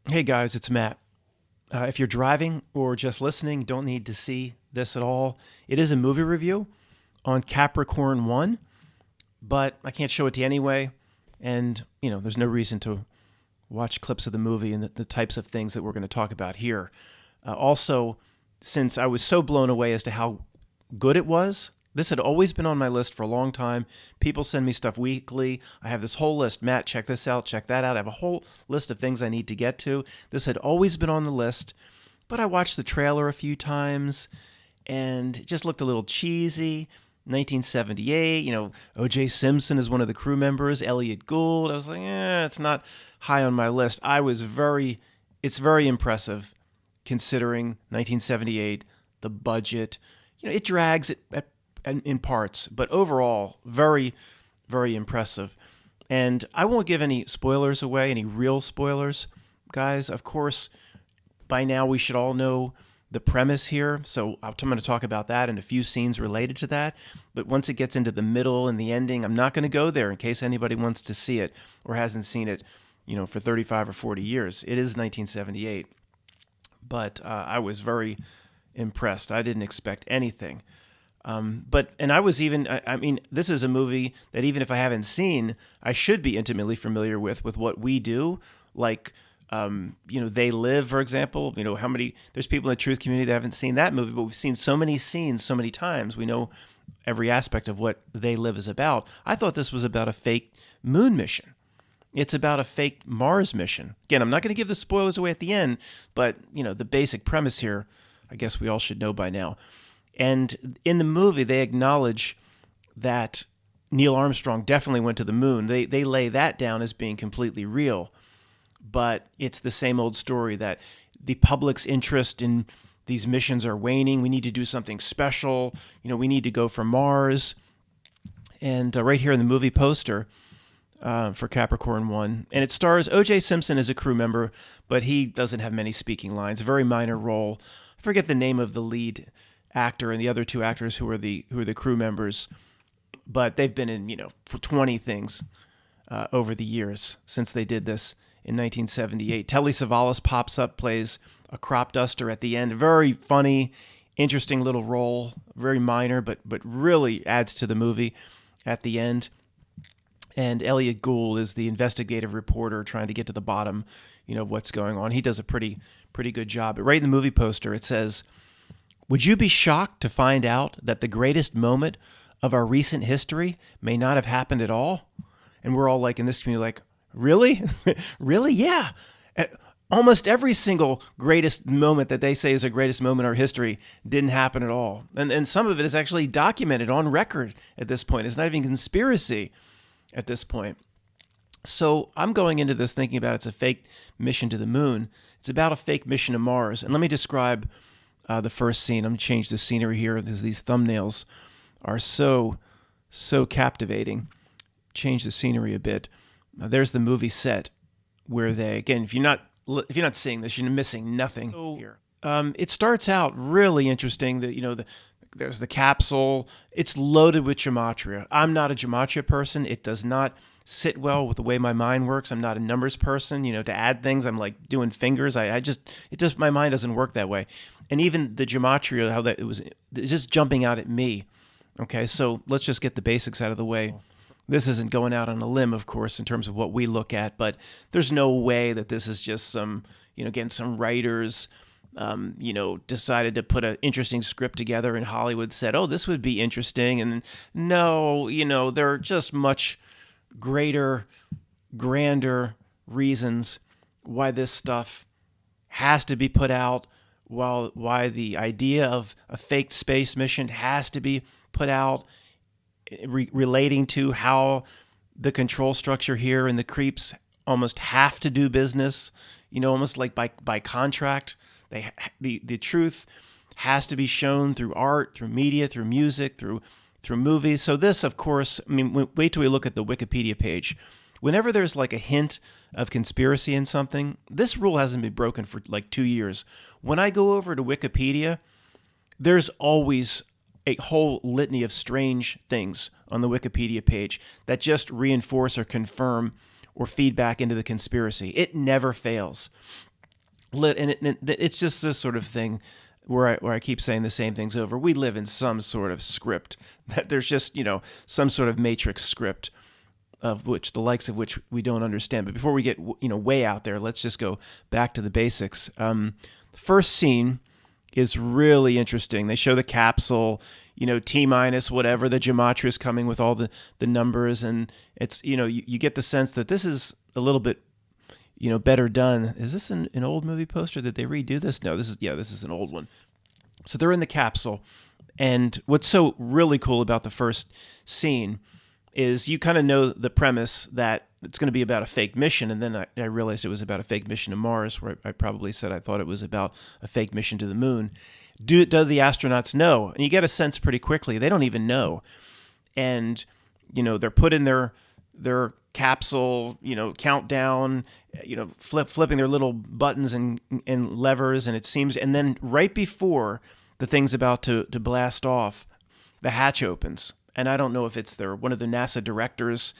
Hey guys, it's Matt. If you're driving or just listening, don't need to see this at all. It is a movie review on Capricorn 1, but I can't show it to you anyway. And, there's no reason to watch clips of the movie and the types of things that we're going to talk about here. Also, since I was so blown away as to how good it was, this had always been on my list for a long time. People send me stuff weekly. I have this whole list. Matt, check this out, check that out. I have a whole list of things I need to get to. This had always been on the list, but I watched the trailer a few times and it just looked a little cheesy. 1978, O.J. Simpson is one of the crew members, Elliot Gould. I was like, it's not high on my list. It's very impressive considering 1978, the budget. It drags in parts, but overall, very, very impressive. And I won't give any spoilers away, any real spoilers, guys. Of course, by now we should all know the premise here, so I'm going to talk about that and a few scenes related to that. But once it gets into the middle and the ending, I'm not going to go there in case anybody wants to see it or hasn't seen it, for 35 or 40 years. It is 1978, but I was very impressed. I didn't expect anything. And I was even, I mean, this is a movie that even if I haven't seen, I should be intimately familiar with what we do. Like, They Live, for example. There's people in the truth community that haven't seen that movie, but we've seen so many scenes so many times. We know every aspect of what They Live is about. I thought this was about a fake moon mission. It's about a fake Mars mission. Again, I'm not going to give the spoilers away at the end, but, the basic premise here, I guess we all should know by now. And in the movie, they acknowledge that Neil Armstrong definitely went to the moon. They lay that down as being completely real. But it's the same old story that the public's interest in these missions are waning. We need to do something special. We need to go for Mars. And right here in the movie poster for Capricorn 1, and it stars O.J. Simpson as a crew member, but he doesn't have many speaking lines. A very minor role. I forget the name of the lead actor and the other two actors who are the crew members, but they've been in for 20 things over the years since they did this in 1978. Telly Savalas pops up, plays a crop duster at the end. Very funny, interesting little role, very minor, but really adds to the movie at the end. And Elliot Gould is the investigative reporter trying to get to the bottom, of what's going on. He does a pretty good job. But right in the movie poster, it says, "Would you be shocked to find out that the greatest moment of our recent history may not have happened at all?" And we're all like in this community, like, really? Really? Yeah. Almost every single greatest moment that they say is the greatest moment in our history didn't happen at all. And some of it is actually documented on record at this point. It's not even conspiracy at this point. So I'm going into this thinking about it's a fake mission to the moon. It's about a fake mission to Mars. And let me describe the first scene. I'm going to change the scenery here because these thumbnails are so captivating. Change the scenery a bit. There's the movie set where they, again, if you're not seeing this, you're missing nothing here. It starts out really interesting. There's the capsule. It's loaded with gematria. I'm not a gematria person. It does not sit well with the way my mind works. I'm not a numbers person. To add things, I'm like doing fingers. My mind doesn't work that way. And even the gematria, how that it's just jumping out at me. Okay, so let's just get the basics out of the way. This isn't going out on a limb, of course, in terms of what we look at, but there's no way that this is just some writers, decided to put an interesting script together and Hollywood said, oh, this would be interesting. And no, there are just much greater, grander reasons why this stuff has to be put out, why the idea of a faked space mission has to be put out, relating to how the control structure here and the creeps almost have to do business, almost like by contract. The truth has to be shown through art, through media, through music, through movies. So this, of course, wait till we look at the Wikipedia page. Whenever there's like a hint of conspiracy in something, this rule hasn't been broken for like 2 years. When I go over to Wikipedia, there's always a whole litany of strange things on the Wikipedia page that just reinforce or confirm or feed back into the conspiracy. It never fails. it's just this sort of thing where I keep saying the same things over. We live in some sort of script that there's just some sort of matrix script of which the likes of which we don't understand. But before we get way out there, let's just go back to the basics. The first scene is really interesting. They show the capsule, T minus whatever, the gematria is coming with all the numbers, and it's you get the sense that this is a little bit better done. Is this an old movie poster? Did they redo this? No, this is an old one. So they're in the capsule, and what's so really cool about the first scene is you kind of know the premise that it's going to be about a fake mission, and then I realized it was about a fake mission to Mars, where I probably said I thought it was about a fake mission to the moon. Do the astronauts know? And you get a sense pretty quickly they don't even know, and they're put in their capsule, countdown, flipping their little buttons and levers, and it seems, and then right before the thing's about to blast off, the hatch opens. And I don't know if it's one of the NASA directors,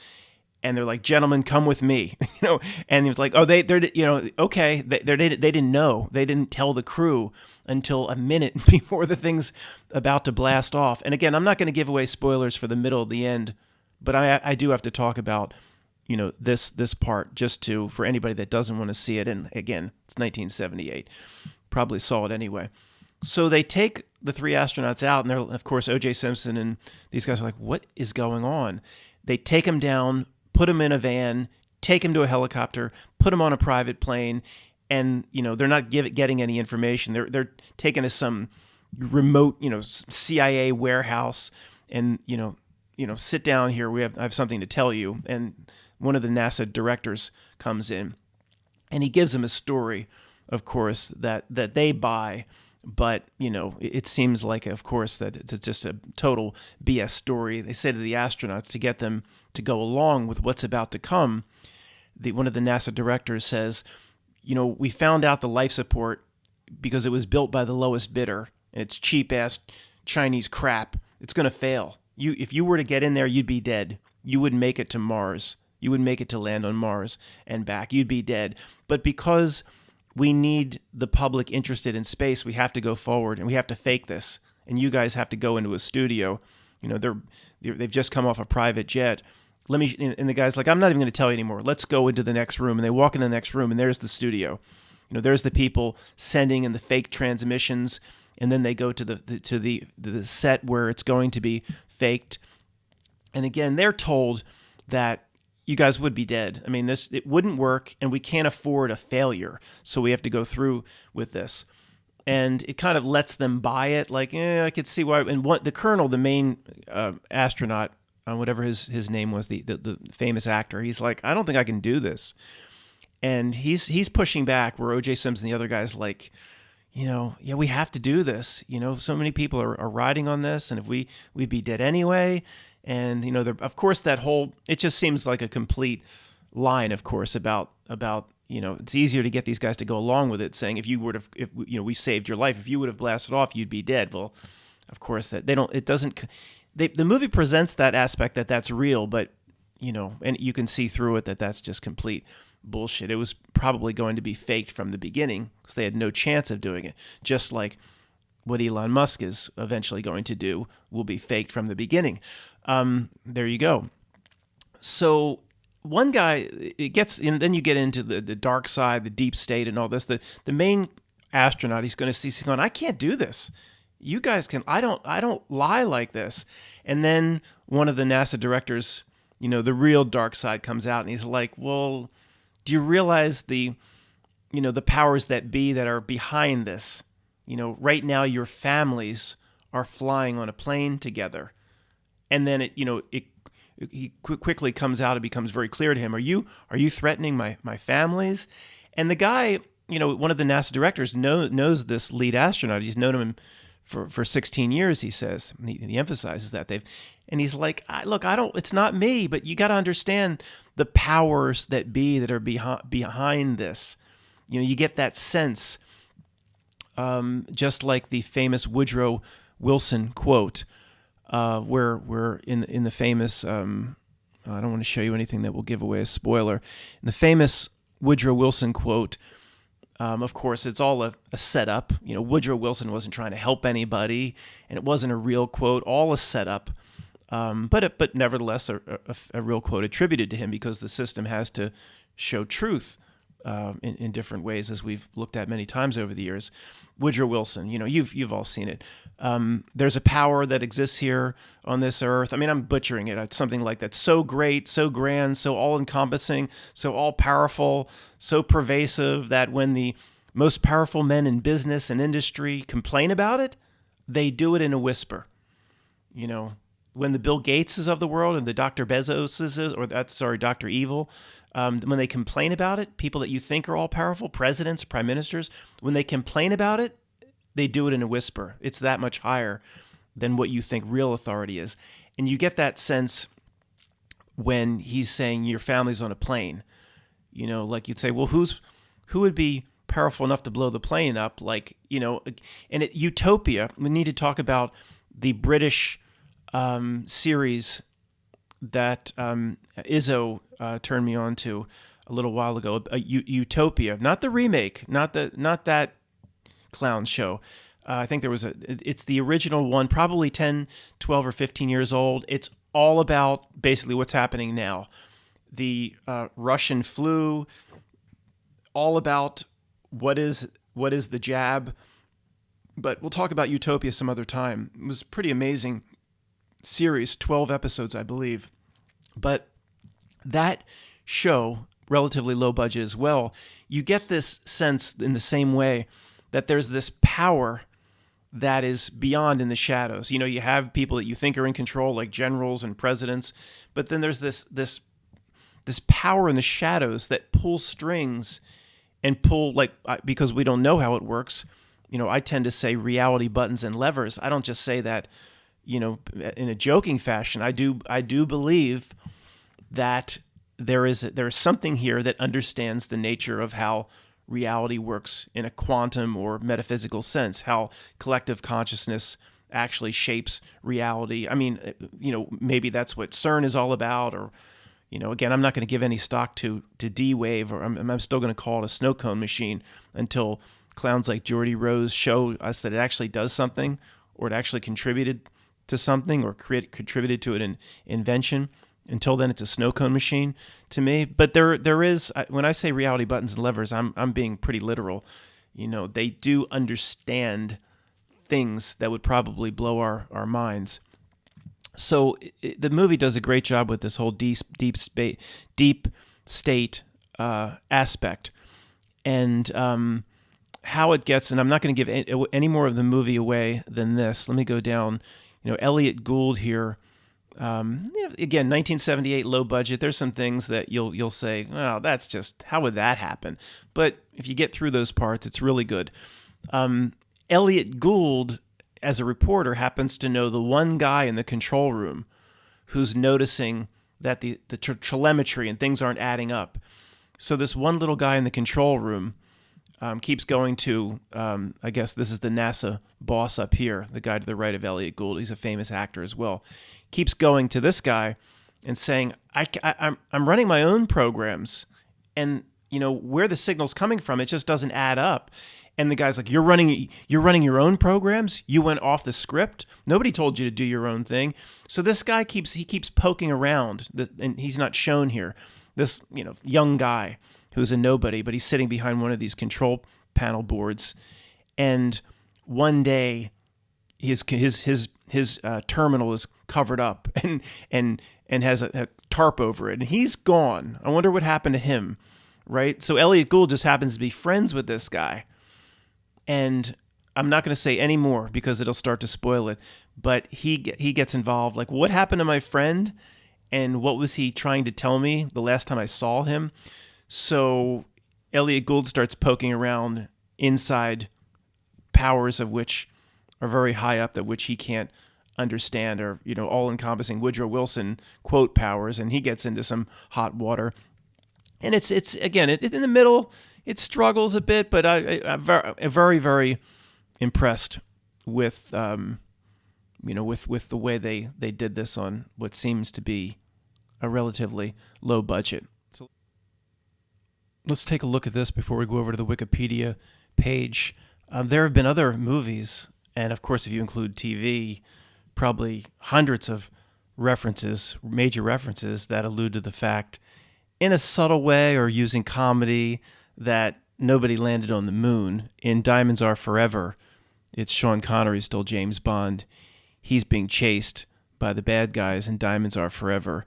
and they're like, "Gentlemen, come with me," And it's like, "Oh, they're okay." They didn't know. They didn't tell the crew until a minute before the thing's about to blast off. And again, I'm not going to give away spoilers for the middle of the end, but I do have to talk about this part just for anybody that doesn't want to see it. And again, it's 1978. Probably saw it anyway. So they take the three astronauts out, and they're, of course, O.J. Simpson and these guys are like, what is going on? They take him down, put him in a van, take him to a helicopter, put him on a private plane, and they're not getting any information. They're taken to some remote, CIA warehouse, and sit down here. I have something to tell you. And one of the NASA directors comes in, and he gives them a story, of course, that they buy. But, it seems like, of course, that it's just a total BS story. They say to the astronauts to get them to go along with what's about to come. One of the NASA directors says, we found out the life support because it was built by the lowest bidder, and it's cheap-ass Chinese crap. It's going to fail. If you were to get in there, you'd be dead. You wouldn't make it to Mars. You wouldn't make it to land on Mars and back. You'd be dead. But because we need the public interested in space, we have to go forward, and we have to fake this. And you guys have to go into a studio. They've just come off a private jet. And the guy's like, I'm not even going to tell you anymore. Let's go into the next room. And they walk in the next room, and there's the studio. There's the people sending in the fake transmissions, and then they go to the set where it's going to be faked. And again, they're told that you guys would be dead. I mean, it wouldn't work, and we can't afford a failure, so we have to go through with this. And it kind of lets them buy it, like, I could see why. And the colonel, the main astronaut, whatever his name was, the famous actor, he's like, I don't think I can do this. And he's pushing back, where O.J. Simpson, the other guy's like, we have to do this. So many people are riding on this, and if we'd be dead anyway. And, of course, it just seems like a complete line, of course, about it's easier to get these guys to go along with it, saying if we saved your life, if you would have blasted off, you'd be dead. Well, of course, the movie presents that aspect that's real, but, and you can see through it that that's just complete bullshit. It was probably going to be faked from the beginning because they had no chance of doing it, just like what Elon Musk is eventually going to do will be faked from the beginning. There you go. So one guy, and then you get into the dark side, the deep state, and all this. The main astronaut, he's going, I can't do this. You guys can. I don't lie like this. And then one of the NASA directors, the real dark side comes out, and he's like, well, do you realize the powers that be that are behind this? Right now your families are flying on a plane together. And then he quickly comes out. It becomes very clear to him. Are you threatening my families? And the guy, one of the NASA directors knows this lead astronaut. He's known him for 16 years. He says. He emphasizes that and he's like, look, it's not me, but you got to understand the powers that be that are behind this. You get that sense, just like the famous Woodrow Wilson quote. Where we're in the famous, I don't want to show you anything that will give away a spoiler. In the famous Woodrow Wilson quote, Of course, it's all a setup. Woodrow Wilson wasn't trying to help anybody, and it wasn't a real quote. All a setup, but nevertheless a real quote attributed to him because the system has to show truth in different ways, as we've looked at many times over the years. Woodrow Wilson, you've all seen it. There's a power that exists here on this earth. I mean, I'm butchering it. It's something like that. So great, so grand, so all-encompassing, so all-powerful, so pervasive that when the most powerful men in business and industry complain about it, they do it in a whisper. When the Bill Gateses of the world and the Dr. Bezoses, Dr. Evil, when they complain about it, people that you think are all powerful, presidents, prime ministers, when they complain about it, they do it in a whisper. It's that much higher than what you think real authority is. And you get that sense when he's saying your family's on a plane. Like you'd say, well, who would be powerful enough to blow the plane up? Utopia, we need to talk about the British series that Izzo turned me on to a little while ago, Utopia, not the remake, not that clown show. I think it's the original one, probably 10, 12, or 15 years old. It's all about basically what's happening now. The Russian flu, all about what is the jab. But we'll talk about Utopia some other time. It was pretty amazing series, 12 episodes, I believe. But that show, relatively low budget as well, you get this sense in the same way that there's this power that is beyond in the shadows. You have people that you think are in control, like generals and presidents, but then there's this power in the shadows that pulls strings and because we don't know how it works. I tend to say reality buttons and levers. I don't just say that in a joking fashion. I do believe that there is something here that understands the nature of how reality works in a quantum or metaphysical sense, how collective consciousness actually shapes reality. I mean, maybe that's what CERN is all about, or, again, I'm not going to give any stock to D-Wave, or I'm still going to call it a snow cone machine until clowns like Geordie Rose show us that it actually does something, or it actually contributed to something, or contributed to an invention. Until then, it's a snow cone machine to me. But there is, when I say reality buttons and levers, I'm being pretty literal. They do understand things that would probably blow our minds. So the movie does a great job with this whole deep state aspect, and how it gets. And I'm not going to give any more of the movie away than this. Let me go down. Elliot Gould here. Again, 1978, low budget. There's some things that you'll say, well, that's just, how would that happen? But if you get through those parts, it's really good. Elliot Gould, as a reporter, happens to know the one guy in the control room who's noticing that the telemetry and things aren't adding up. So this one little guy in the control room keeps going to, I guess this is the NASA boss up here, the guy to the right of Elliot Gould. He's a famous actor as well. Keeps going to this guy and saying, I'm running my own programs, and where the signal's coming from, it just doesn't add up. And the guy's like, you're running your own programs? You went off the script? Nobody told you to do your own thing. So this guy keeps poking around, and he's not shown here. This young guy who's a nobody, but he's sitting behind one of these control panel boards, and one day his terminal is covered up and has a tarp over it, and he's gone. I wonder what happened to him, right? So Elliot Gould just happens to be friends with this guy, and I'm not going to say any more because it'll start to spoil it, but he gets involved. Like, what happened to my friend, and what was he trying to tell me the last time I saw him? So Elliot Gould starts poking around inside powers of which are very high up, that which he can't understand, or all-encompassing Woodrow Wilson quote powers, and he gets into some hot water. And it's again, in the middle, it struggles a bit, but I'm very, very impressed with with the way they did this on what seems to be a relatively low budget. let's take a look at this before we go over to the Wikipedia page. There have been other movies, and of course, if you include TV, probably hundreds of references, major references that allude to the fact, in a subtle way or using comedy, that nobody landed on the moon. In Diamonds Are Forever, it's Sean Connery, still James Bond. He's being chased by the bad guys in Diamonds Are Forever,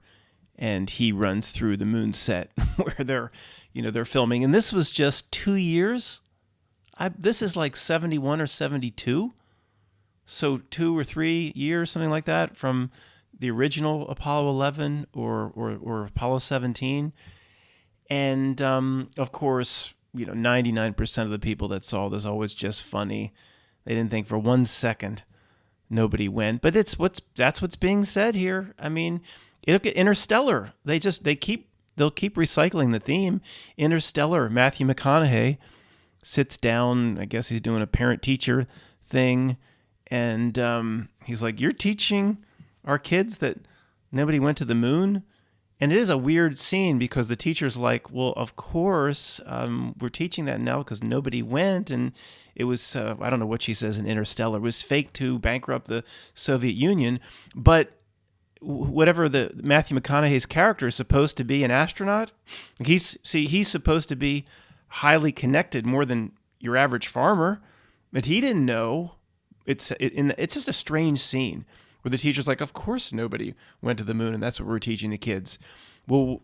and he runs through the moon set where they're filming. And this was just 2 years. This is like 71 or 72. So 2 or 3 years, something like that, from the original Apollo 11 or Apollo 17. And of course, 99% of the people that saw this, oh, it's just funny. They didn't think for 1 second nobody went. But that's what's being said here. I mean, look at Interstellar. They'll keep recycling the theme. Interstellar, Matthew McConaughey sits down. I guess he's doing a parent-teacher thing, and he's like, "You're teaching our kids that nobody went to the moon?" And it is a weird scene because the teacher's like, "Well, of course, we're teaching that now because nobody went, and it was I don't know what she says in Interstellar. It was fake to bankrupt the Soviet Union, but." Whatever the Matthew McConaughey's character is supposed to be an astronaut. He's supposed to be highly connected, more than your average farmer, but he didn't know. It's just a strange scene where the teacher's like, "Of course nobody went to the moon, and that's what we're teaching the kids." Well,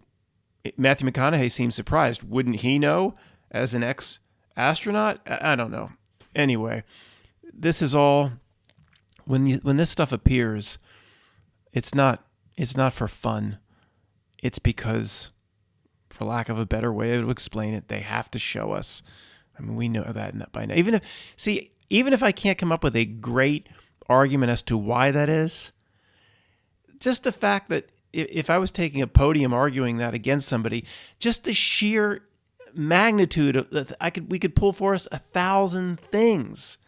Matthew McConaughey seems surprised. Wouldn't he know as an ex-astronaut? I don't know. Anyway, this is all when this stuff appears. It's not for fun. It's because, for lack of a better way to explain it, they have to show us. I mean, we know that by now. Even if I can't come up with a great argument as to why that is, just the fact that if I was taking a podium arguing that against somebody, just the sheer magnitude of we could pull for us 1,000 things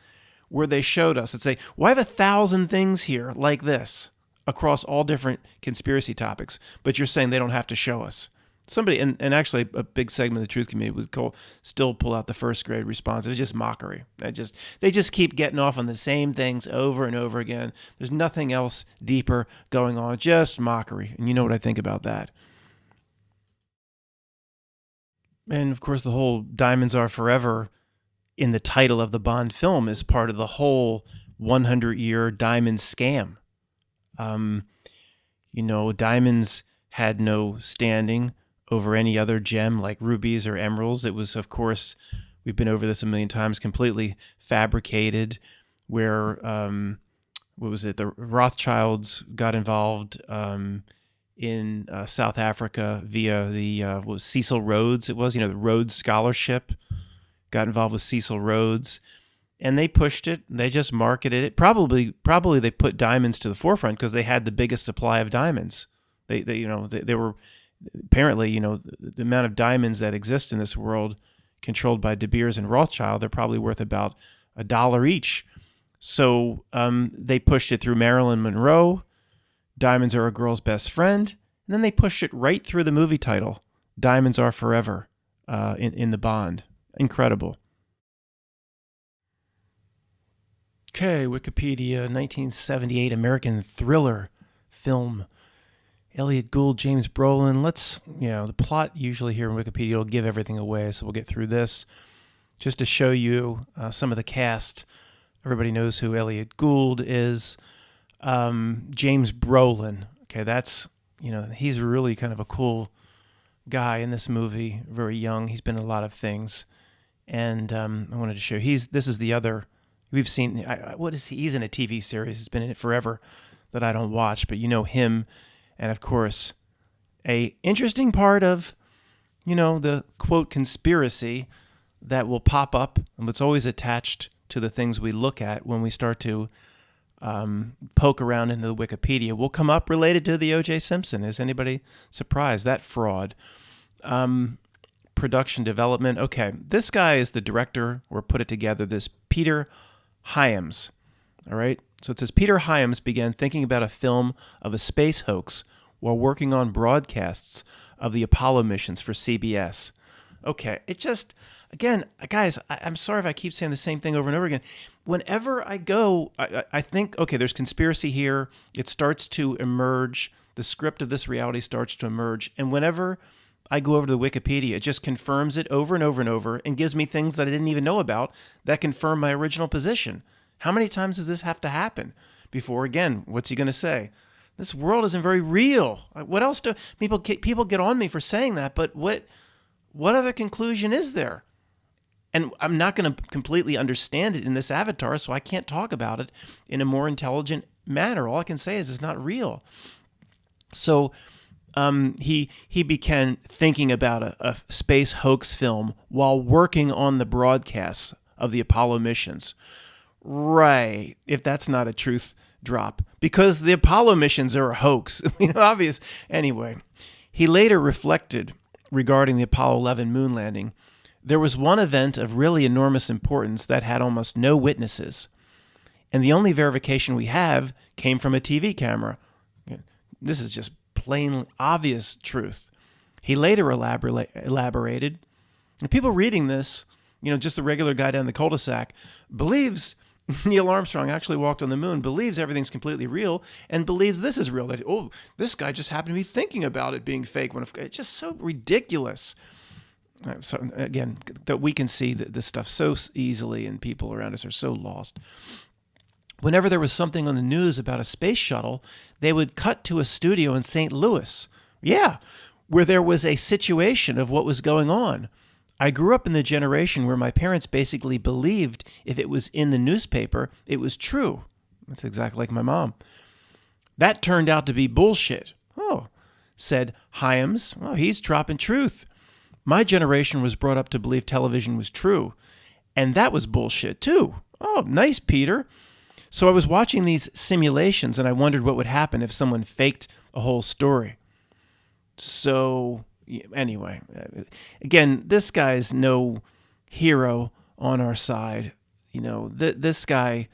where they showed us and say, "Well, I have 1,000 things here like this." Across all different conspiracy topics, but you're saying they don't have to show us. Somebody, and actually a big segment of the truth community would still pull out the first grade response. It was just mockery. They just keep getting off on the same things over and over again. There's nothing else deeper going on, just mockery. And you know what I think about that. And of course, the whole Diamonds Are Forever in the title of the Bond film is part of the whole 100-year diamond scam. Diamonds had no standing over any other gem like rubies or emeralds. It was, of course, we've been over this a million times, completely fabricated, where, the Rothschilds got involved in South Africa via the Cecil Rhodes. It was, the Rhodes Scholarship, got involved with Cecil Rhodes. And they pushed it. They just marketed it. Probably they put diamonds to the forefront because they had the biggest supply of diamonds. They were apparently, the amount of diamonds that exist in this world, controlled by De Beers and Rothschild, they're probably worth about $1 each. So they pushed it through Marilyn Monroe. Diamonds are a girl's best friend, and then they pushed it right through the movie title, Diamonds Are Forever, in the Bond. Incredible. Okay, Wikipedia, 1978 American thriller film. Elliot Gould, James Brolin. The plot usually here in Wikipedia will give everything away, so we'll get through this. Just to show you some of the cast. Everybody knows who Elliot Gould is. James Brolin. Okay, he's really kind of a cool guy in this movie, very young. He's been in a lot of things. And I wanted to show this is the other. We've seen, what is he? He's in a TV series. He's been in it forever that I don't watch, but him. And of course, a interesting part of, the quote conspiracy that will pop up and it's always attached to the things we look at when we start to poke around into the Wikipedia will come up related to the O.J. Simpson. Is anybody surprised? That fraud. Production development. Okay, this guy is the director or put it together, this Peter Hyams. All right. So it says Peter Hyams began thinking about a film of a space hoax while working on broadcasts of the Apollo missions for CBS. Okay. It just, again, guys, I'm sorry if I keep saying the same thing over and over again. Whenever I go, I think, okay, there's conspiracy here. It starts to emerge. The script of this reality starts to emerge. And whenever I go over to the Wikipedia, it just confirms it over and over and over and gives me things that I didn't even know about that confirm my original position. How many times does this have to happen before, again, what's he going to say? This world isn't very real. What else do people get on me for saying that? But what other conclusion is there? And I'm not going to completely understand it in this avatar, so I can't talk about it in a more intelligent manner. All I can say is it's not real. So he began thinking about a space hoax film while working on the broadcasts of the Apollo missions. Right, if that's not a truth drop, because the Apollo missions are a hoax. Obvious. Anyway, he later reflected regarding the Apollo 11 moon landing. There was one event of really enormous importance that had almost no witnesses, and the only verification we have came from a TV camera. This is just plain obvious truth. He later elaborated, and people reading this, just the regular guy down the cul-de-sac, believes Neil Armstrong actually walked on the moon, believes everything's completely real, and believes this is real. That, this guy just happened to be thinking about it being fake. It's just so ridiculous. So again, that we can see this stuff so easily, and people around us are so lost. Whenever there was something on the news about a space shuttle, they would cut to a studio in St. Louis. Yeah, where there was a situation of what was going on. I grew up in the generation where my parents basically believed if it was in the newspaper, it was true. That's exactly like my mom. That turned out to be bullshit. Oh, said Hyams. Oh, he's dropping truth. My generation was brought up to believe television was true, and that was bullshit too. Oh, nice, Peter. So I was watching these simulations, and I wondered what would happen if someone faked a whole story. So anyway, again, this guy's no hero on our side. This guy,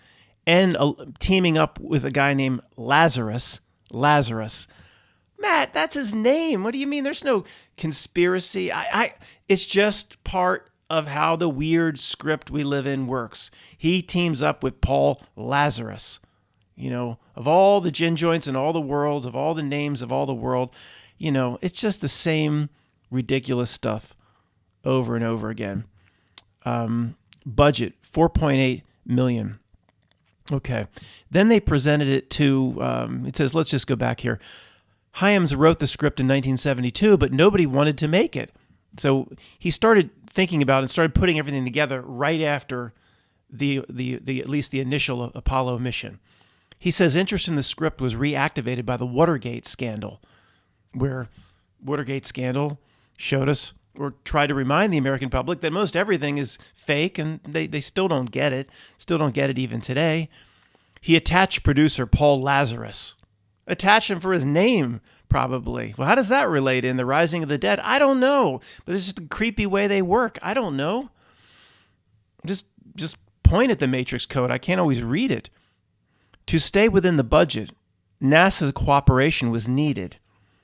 and teaming up with a guy named Lazarus. Matt, that's his name. What do you mean? There's no conspiracy. It's just part of how the weird script we live in works. He teams up with Paul Lazarus. Of all the gin joints in all the world, of all the names of all the world, it's just the same ridiculous stuff over and over again. Budget, $4.8 million. Okay. Then they presented it to, it says, let's just go back here. Hyams wrote the script in 1972, but nobody wanted to make it. So he started thinking about it and started putting everything together right after the at least the initial Apollo mission. He says interest in the script was reactivated by the Watergate scandal, where Watergate scandal showed us or tried to remind the American public that most everything is fake, and they still don't get it, even today. He attached producer Paul Lazarus. Attached him for his name, probably. Well, how does that relate in The Rising of the Dead? I don't know, but it's just a creepy way they work. I don't know. Just point at the Matrix code. I can't always read it. To stay within the budget, NASA cooperation was needed.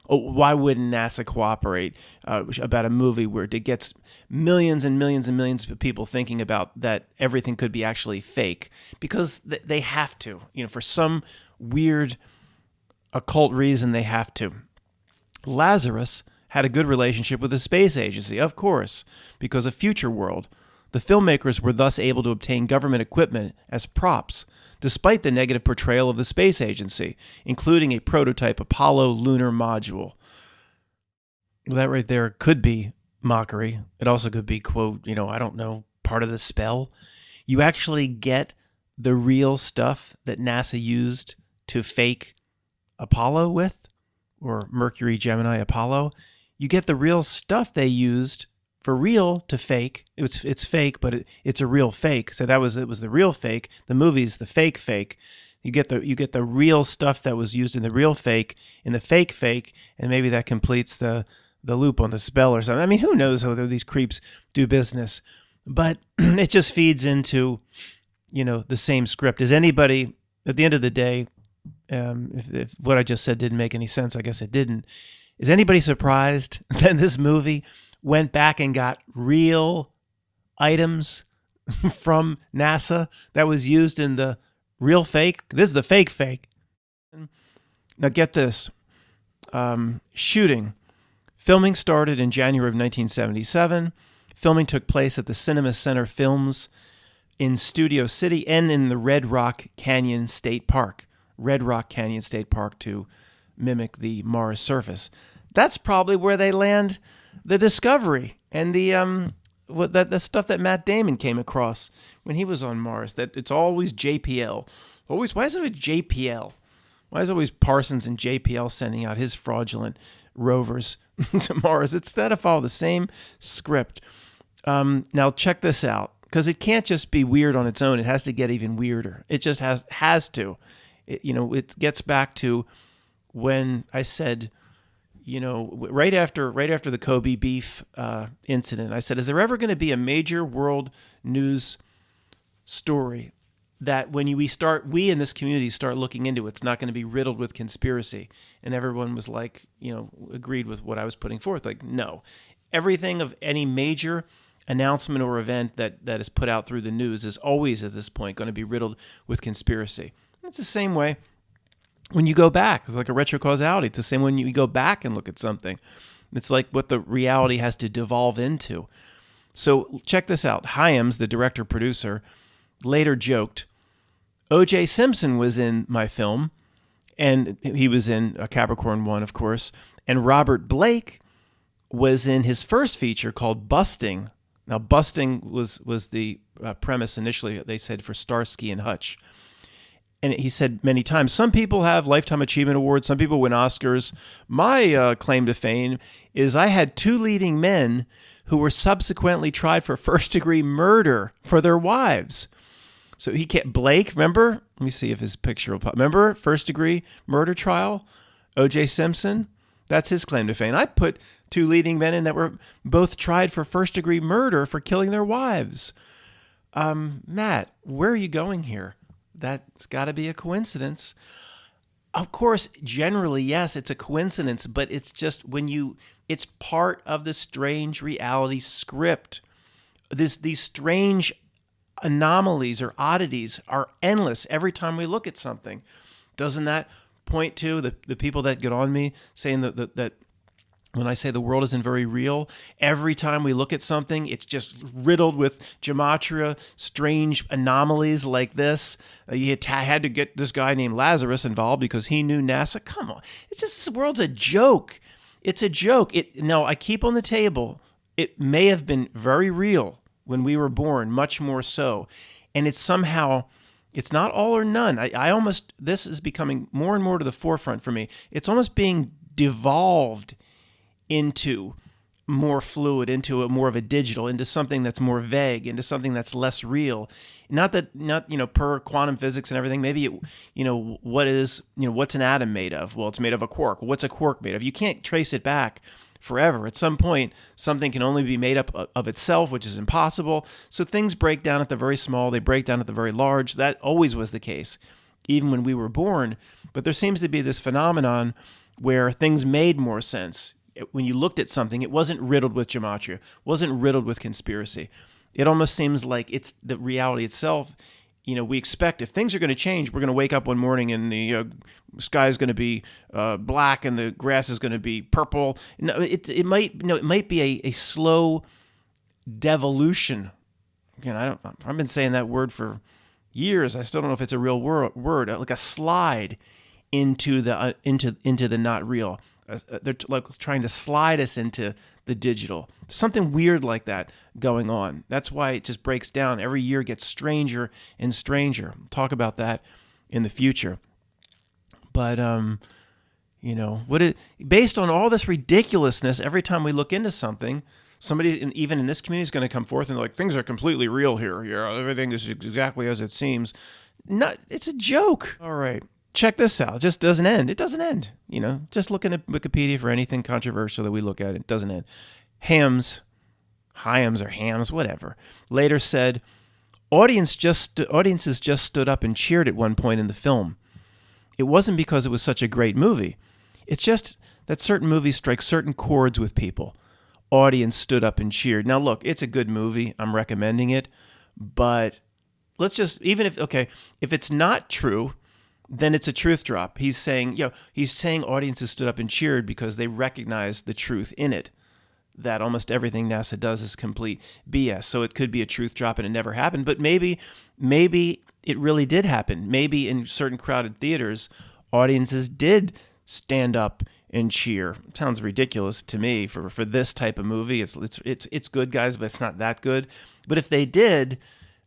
Oh, why wouldn't NASA cooperate about a movie where it gets millions and millions and millions of people thinking about that everything could be actually fake? Because they have to. For some weird occult reason, they have to. Lazarus had a good relationship with the space agency, of course, because of Future World. The filmmakers were thus able to obtain government equipment as props, despite the negative portrayal of the space agency, including a prototype Apollo lunar module. Well, that right there could be mockery. It also could be, quote, I don't know, part of the spell. You actually get the real stuff that NASA used to fake Apollo with, or Mercury, Gemini, Apollo. You get the real stuff they used for real to fake. It's fake, but it's a real fake. So it was the real fake. The movie's the fake. You get the real stuff that was used in the real fake in the fake, and maybe that completes the loop on the spell or something. I mean, who knows how these creeps do business? But it just feeds into, the same script. Is anybody, at the end of the day, if what I just said didn't make any sense, I guess it didn't. Is anybody surprised that this movie went back and got real items from NASA that was used in the real fake. This is the fake fake. Now get this. Shooting. Filming started in January of 1977. Filming took place at the Cinema Center Films in Studio City and in the Red Rock Canyon State Park. Red Rock Canyon State Park to mimic the Mars surface. That's probably where they land the Discovery and the stuff that Matt Damon came across when he was on Mars. That it's always JPL. Always, why is it JPL? Why is it always Parsons and JPL sending out his fraudulent rovers to Mars? It's got to follow the same script. Now check this out, because it can't just be weird on its own. It has to get even weirder. It just has to. It gets back to when I said, right after the Kobe beef incident, I said, is there ever going to be a major world news story that when we in this community start looking into it's not going to be riddled with conspiracy? And everyone was like, agreed with what I was putting forth. Like, no. Everything of any major announcement or event that is put out through the news is always at this point going to be riddled with conspiracy. It's the same way when you go back. It's like a retrocausality. It's the same when you go back and look at something. It's like what the reality has to devolve into. So check this out. Hyams, the director-producer, later joked, O.J. Simpson was in my film, and he was in Capricorn 1, of course, and Robert Blake was in his first feature called Busting. Now, Busting was the premise initially, they said, for Starsky and Hutch. And he said many times, some people have Lifetime Achievement Awards, some people win Oscars. My claim to fame is I had two leading men who were subsequently tried for first-degree murder for their wives. So he can't, Blake, remember? Let me see if his picture will pop. Remember first-degree murder trial? O.J. Simpson? That's his claim to fame. I put two leading men in that were both tried for first-degree murder for killing their wives. Matt, where are you going here? That's got to be a coincidence. Of course, generally, yes, it's a coincidence, but it's just it's part of the strange reality script. These strange anomalies or oddities are endless every time we look at something. Doesn't that point to the people that get on me saying that when I say the world isn't very real, every time we look at something, it's just riddled with gematria, strange anomalies like this. You had to get this guy named Lazarus involved because he knew NASA. Come on. It's just, this world's a joke. It's a joke. No, I keep on the table, it may have been very real when we were born, much more so. And it's not all or none. This is becoming more and more to the forefront for me. It's almost being devolved into more fluid, into more of a digital, into something that's more vague, into something that's less real. Not per quantum physics and everything. Maybe what's an atom made of? Well, it's made of a quark. What's a quark made of? You can't trace it back forever. At some point, something can only be made up of itself, which is impossible. So things break down at the very small, they break down at the very large. That always was the case, even when we were born. But there seems to be this phenomenon where things made more sense. When you looked at something, it wasn't riddled with gematria, wasn't riddled with conspiracy. It almost seems like it's the reality itself. We expect if things are going to change, we're going to wake up one morning and the sky is going to be black and the grass is going to be purple. No, it might be a slow devolution. Again, I've been saying that word for years. I still don't know if it's a real word. Like a slide into the not real. They're like trying to slide us into the digital. Something weird like that going on. That's why it just breaks down. Every year gets stranger and stranger. We'll talk about that in the future. But, based on all this ridiculousness, every time we look into something, somebody, even in this community, is going to come forth and like, things are completely real here. Yeah, everything is exactly as it seems. No, it's a joke. All right. Check this out. It just doesn't end. It doesn't end. Just looking at Wikipedia for anything controversial that we look at, it doesn't end. Hyams, whatever, later said, audiences just stood up and cheered at one point in the film. It wasn't because it was such a great movie. It's just that certain movies strike certain chords with people. audience stood up and cheered. Now, look, it's a good movie. I'm recommending it. But let's just, even if, okay, if it's not true, then it's a truth drop. He's saying, he's saying audiences stood up and cheered because they recognized the truth in it, that almost everything NASA does is complete BS. So it could be a truth drop and it never happened. But maybe it really did happen. Maybe in certain crowded theaters, audiences did stand up and cheer. It sounds ridiculous to me for this type of movie. It's good, guys, but it's not that good. But if they did,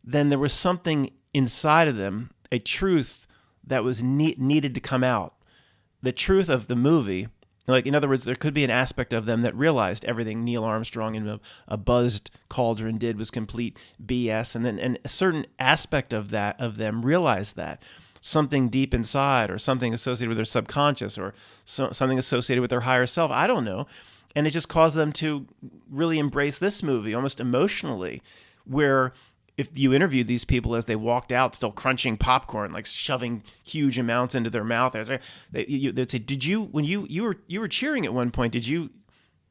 then there was something inside of them, a truth that was needed to come out. The truth of the movie, like, in other words, there could be an aspect of them that realized everything Neil Armstrong and a buzzed cauldron did was complete BS, and a certain aspect of them realized that. Something deep inside, or something associated with their subconscious, or something associated with their higher self. I don't know. And it just caused them to really embrace this movie almost emotionally, where if you interviewed these people as they walked out, still crunching popcorn, like shoving huge amounts into their mouth, they'd say, "Did you, when you were cheering at one point, did you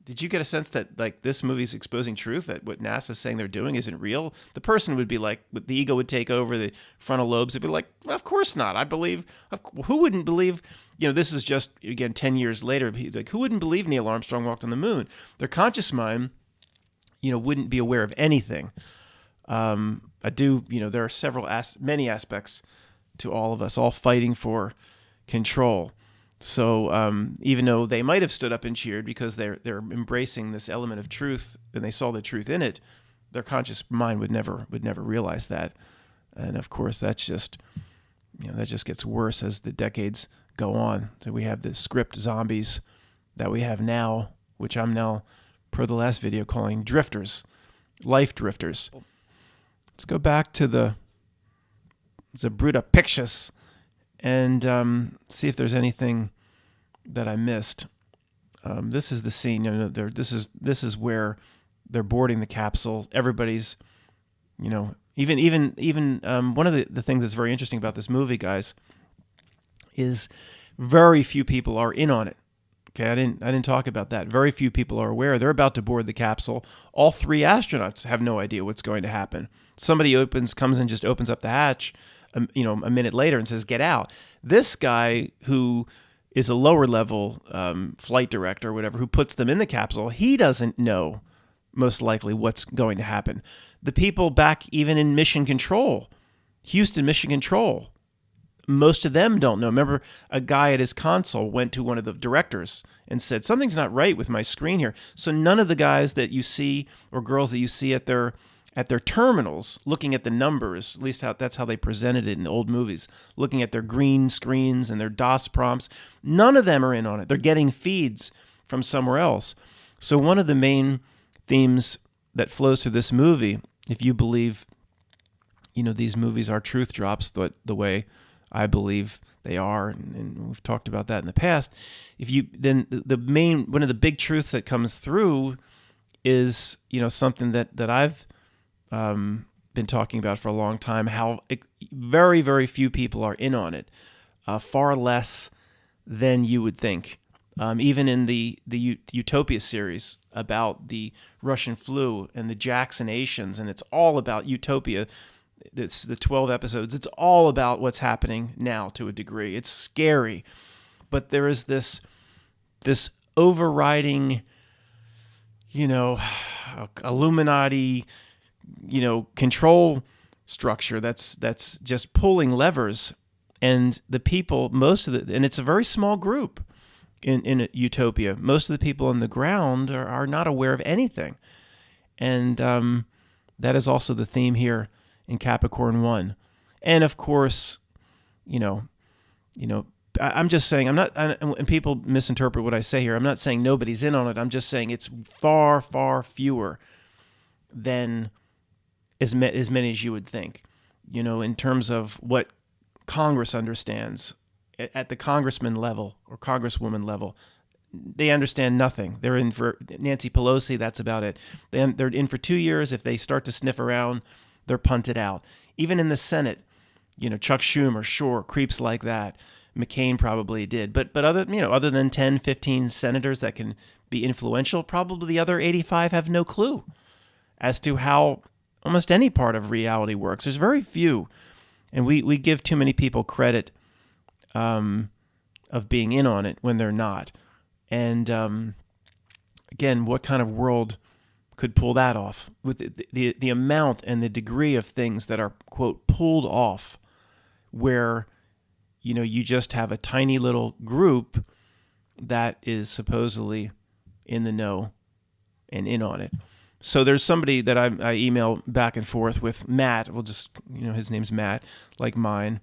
get a sense that, like, this movie's exposing truth, that what NASA's saying they're doing isn't real?" The person would be like, the ego would take over, the frontal lobes would be like, "Well, of course not. I believe." Who wouldn't believe? This is just, again, 10 years later. Like, who wouldn't believe Neil Armstrong walked on the moon? Their conscious mind, wouldn't be aware of anything. There are many aspects to all of us, all fighting for control. So even though they might have stood up and cheered because they're embracing this element of truth and they saw the truth in it, their conscious mind would never realize that. And of course, that just gets worse as the decades go on. So we have the script zombies that we have now, which I'm now, per the last video, calling drifters, life drifters. Let's go back to the Bruta Pictus and see if there's anything that I missed. This is the scene. This is where they're boarding the capsule. Everybody's, even one of the things that's very interesting about this movie, guys, is very few people are in on it. Okay, I didn't talk about that. Very few people are aware. They're about to board the capsule. All three astronauts have no idea what's going to happen. Somebody comes in, just opens up the hatch, a minute later and says, "Get out." This guy, who is a lower level flight director or whatever, who puts them in the capsule, he doesn't know, most likely, what's going to happen. The people back even in Mission Control, Houston Mission Control, most of them don't know. Remember, a guy at his console went to one of the directors and said, "Something's not right with my screen here." So none of the guys that you see, or girls that you see at their terminals, looking at the numbers, at least that's how they presented it in the old movies, looking at their green screens and their DOS prompts, none of them are in on it. They're getting feeds from somewhere else. So one of the main themes that flows through this movie, if you believe, these movies are truth drops, the way I believe they are, and we've talked about that in the past. Then one of the big truths that comes through is, something that I've been talking about for a long time, how very, very few people are in on it, far less than you would think. Even in the Utopia series about the Russian flu and the Jacksinations, and it's all about Utopia. It's the 12 episodes. It's all about what's happening now to a degree. It's scary, but there is this overriding, Illuminati, control structure that's just pulling levers, and the people, and it's a very small group in Utopia. Most of the people on the ground are not aware of anything, and that is also the theme here in Capricorn 1. And of course, I'm just saying, and people misinterpret what I say here. I'm not saying nobody's in on it. I'm just saying it's far, far fewer than as many as you would think, in terms of what Congress understands. At the congressman level or congresswoman level, they understand nothing. They're in for Nancy Pelosi, that's about it. They're in for 2 years. If they start to sniff around, they're punted out. Even in the Senate, Chuck Schumer, sure, creeps like that. McCain probably did. But other than 10, 15 senators that can be influential, probably the other 85 have no clue as to how almost any part of reality works. There's very few, and we give too many people credit of being in on it when they're not. And again, what kind of world could pull that off with the amount and the degree of things that are, quote, pulled off, where you just have a tiny little group that is supposedly in the know and in on it. So there's somebody that I email back and forth with, Matt. We'll just, his name's Matt, like mine.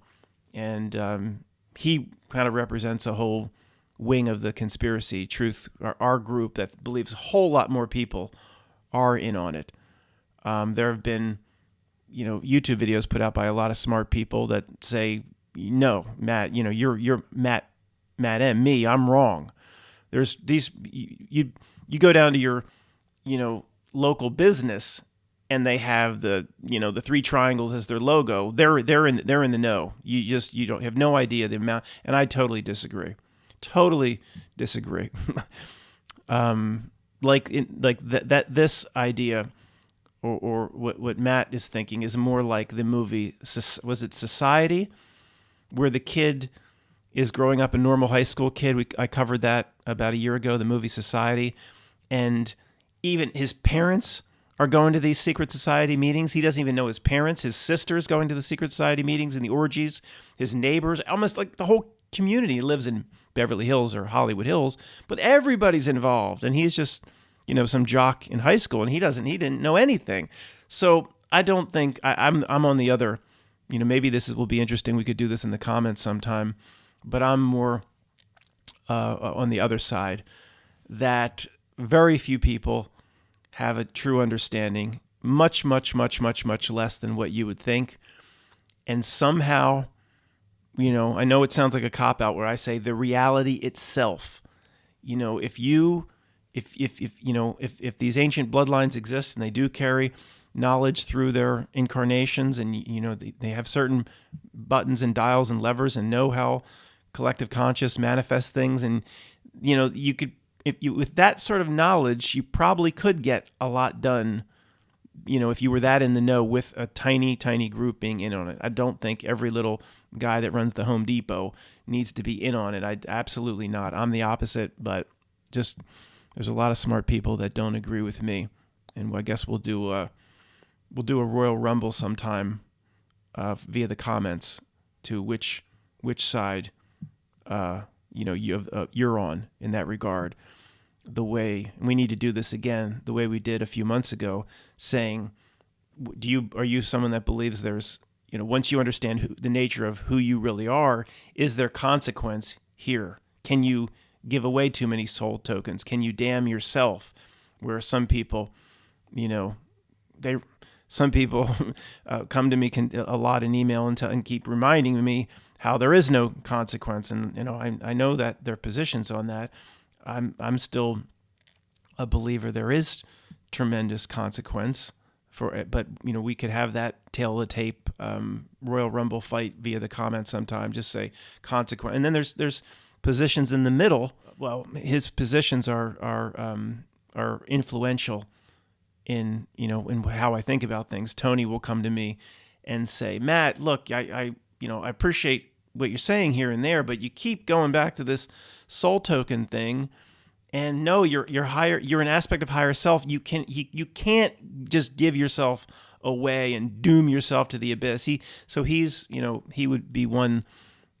And he kind of represents a whole wing of the conspiracy truth, our group that believes a whole lot more people are in on it. There have been, YouTube videos put out by a lot of smart people that say, no, Matt, you're Matt M. Me, I'm wrong. There's these, you go down to your, local business, and they have the three triangles as their logo. They're in the know. You don't have no idea the amount, and I totally disagree. This idea, or what Matt is thinking is more like the movie. Was it Society, where the kid is growing up a normal high school kid? I covered that about a year ago. The movie Society, and even his parents are going to these secret society meetings. He doesn't even know his parents. His sister is going to the secret society meetings and the orgies. His neighbors, almost like the whole community. He lives in Beverly Hills or Hollywood Hills, but everybody's involved, and he's just, some jock in high school, and he didn't know anything. So I don't think I'm on the other. Maybe will be interesting. We could do this in the comments sometime, but I'm more on the other side, that very few people have a true understanding, much, much, much, much, much less than what you would think. And somehow, I know it sounds like a cop-out where I say the reality itself, if these ancient bloodlines exist and they do carry knowledge through their incarnations, and, they have certain buttons and dials and levers and know how collective conscious manifests things. And, you could, with that sort of knowledge, you probably could get a lot done, if you were that in the know with a tiny, tiny group being in on it. I don't think every little guy that runs the Home Depot needs to be in on it. Absolutely not. I'm the opposite, but just there's a lot of smart people that don't agree with me. And I guess we'll do a Royal Rumble sometime via the comments to which side you're on in that regard. The way we need to do this again, the way we did a few months ago, saying, are you someone that believes there's, once you understand the nature of who you really are, is there consequence here? Can you give away too many soul tokens? Can you damn yourself? Where some people, come to me a lot in email and keep reminding me how there is no consequence, and I know that their positions on that. I'm still a believer there is tremendous consequence for it, but we could have that tail of the tape Royal Rumble fight via the comments sometime. Just say consequence, and then there's positions in the middle. Well, his positions are influential in in how I think about things. Tony will come to me and say, Matt, look, I appreciate what you're saying here and there, but you keep going back to this soul token thing. And no, you're higher. You're an aspect of higher self. You can't just give yourself away and doom yourself to the abyss. He would be one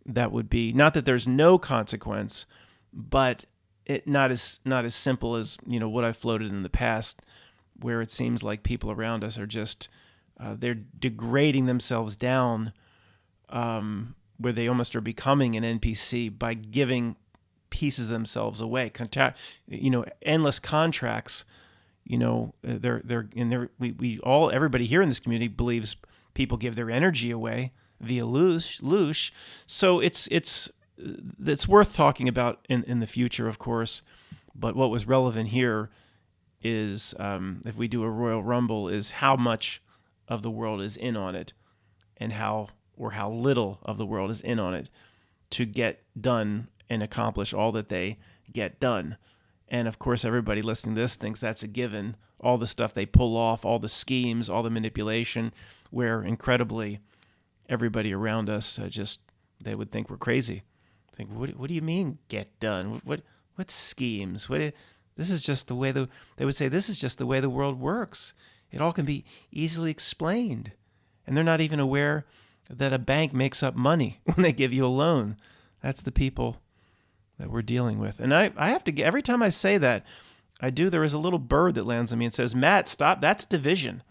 that would be, not that there's no consequence, but it not as simple as what I floated in the past, where it seems like people around us are just they're degrading themselves down, where they almost are becoming an NPC by giving pieces of themselves away. Endless contracts. Everybody here in this community believes people give their energy away via loosh. So it's worth talking about in the future, of course. But what was relevant here is, if we do a Royal Rumble, is how much of the world is in on it, and how little of the world is in on it. to get done and accomplish all that they get done. And of course, everybody listening to this thinks that's a given. All the stuff they pull off, all the schemes, all the manipulation, where incredibly everybody around us they would think we're crazy. Think, what do you mean get done? What schemes? This is just the way they would say this is just the way the world works. It all can be easily explained. And they're not even aware that a bank makes up money when they give you a loan. That's the people that we're dealing with. And I have to get, every time I say that, there is a little bird that lands on me and says, Matt, stop, that's division,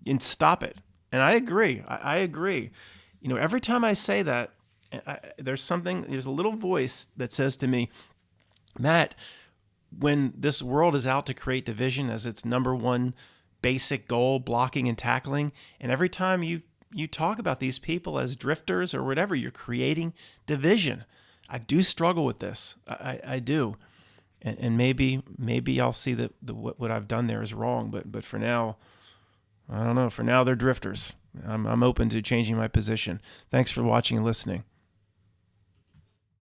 and stop it. And I agree. I agree. Every time I say that, there's a little voice that says to me, Matt, when this world is out to create division as its number one basic goal, blocking and tackling, and every time you talk about these people as drifters or whatever, you're creating division. I do struggle with this. I do. And maybe I'll see that what I've done there is wrong, but for now, I don't know. For now, they're drifters. I'm open to changing my position. Thanks for watching and listening.